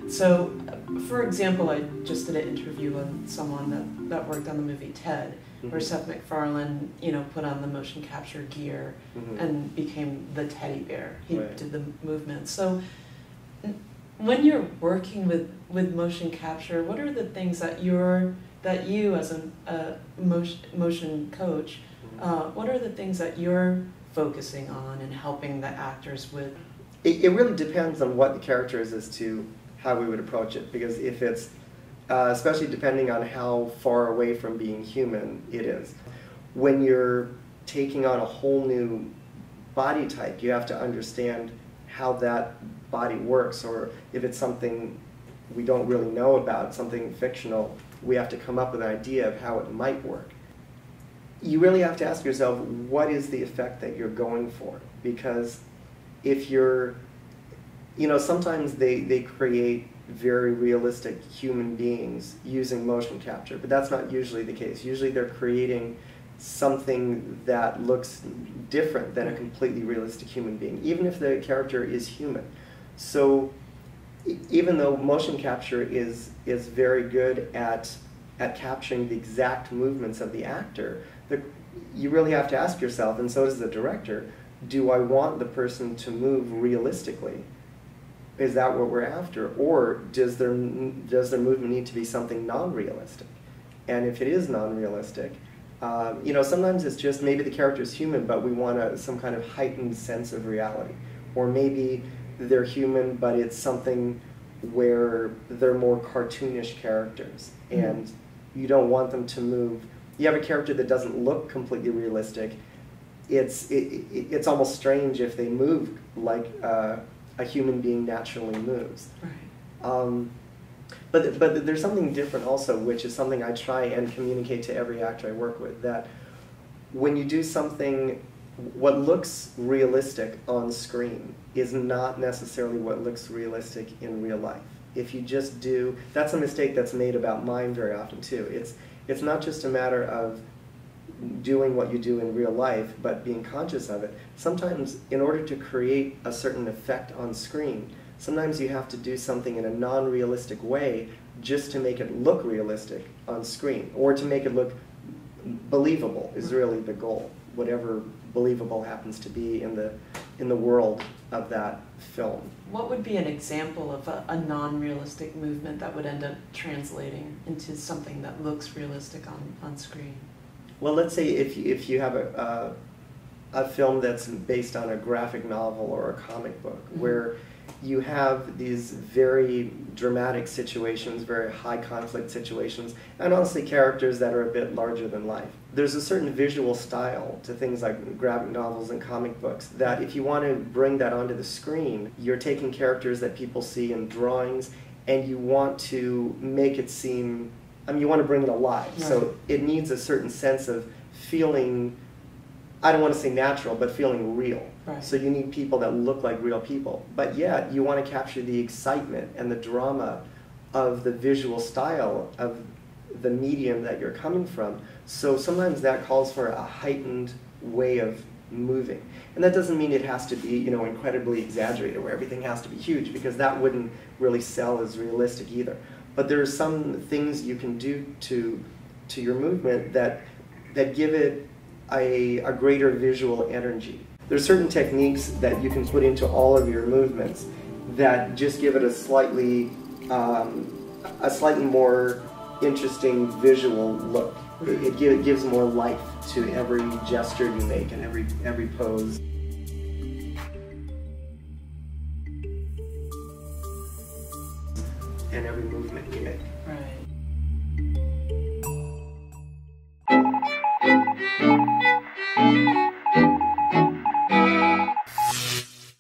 So, for example, I just did an interview with someone that worked on the movie Ted, where Seth MacFarlane, put on the motion capture gear and became the teddy bear. He did the movement. So, when you're working with motion capture, what are the things that you as a motion coach, what are the things that you're focusing on and helping the actors with? It really depends on what the character is as to how we would approach it, because if it's, especially depending on how far away from being human it is. When you're taking on a whole new body type, you have to understand how that body works, or if it's something we don't really know about, something fictional, we have to come up with an idea of how it might work. You really have to ask yourself, what is the effect that you're going for? Because if you're, sometimes they create very realistic human beings using motion capture, but that's not usually the case. Usually they're creating something that looks different than a completely realistic human being, even if the character is human. So even though motion capture is very good at capturing the exact movements of the actor, you really have to ask yourself, and so does the director, do I want the person to move realistically? Is that what we're after? Or does their movement need to be something non-realistic? And if it is non-realistic, sometimes it's just maybe the character is human, but we want some kind of heightened sense of reality. Or maybe they're human, but it's something where they're more cartoonish characters, and you don't want them to move. You have a character that doesn't look completely realistic. It's almost strange if they move like a human being naturally moves. Right. But there's something different also, which is something I try and communicate to every actor I work with, that when you do something, what looks realistic on screen is not necessarily what looks realistic in real life. If you just do, that's a mistake that's made about mime very often too. It's not just a matter of doing what you do in real life, but being conscious of it. Sometimes, in order to create a certain effect on screen, sometimes you have to do something in a non-realistic way just to make it look realistic on screen, or to make it look believable is really the goal, whatever believable happens to be in the world of that film. What would be an example of a non-realistic movement that would end up translating into something that looks realistic on screen? Well, let's say if you have a film that's based on a graphic novel or a comic book, where you have these very dramatic situations, very high conflict situations, and honestly characters that are a bit larger than life. There's a certain visual style to things like graphic novels and comic books that if you want to bring that onto the screen, you're taking characters that people see in drawings and you want to make it seem, you want to bring it alive. Right. So it needs a certain sense of feeling, I don't want to say natural, but feeling real. Right. So you need people that look like real people. But yet you want to capture the excitement and the drama of the visual style of the medium that you're coming from. So sometimes that calls for a heightened way of moving. And that doesn't mean it has to be, incredibly exaggerated, where everything has to be huge, because that wouldn't really sell as realistic either. But there are some things you can do to your movement that give it a greater visual energy. There's certain techniques that you can put into all of your movements that just give it a slightly more interesting visual look. It gives more life to every gesture you make and every pose. And every movement you make. Right.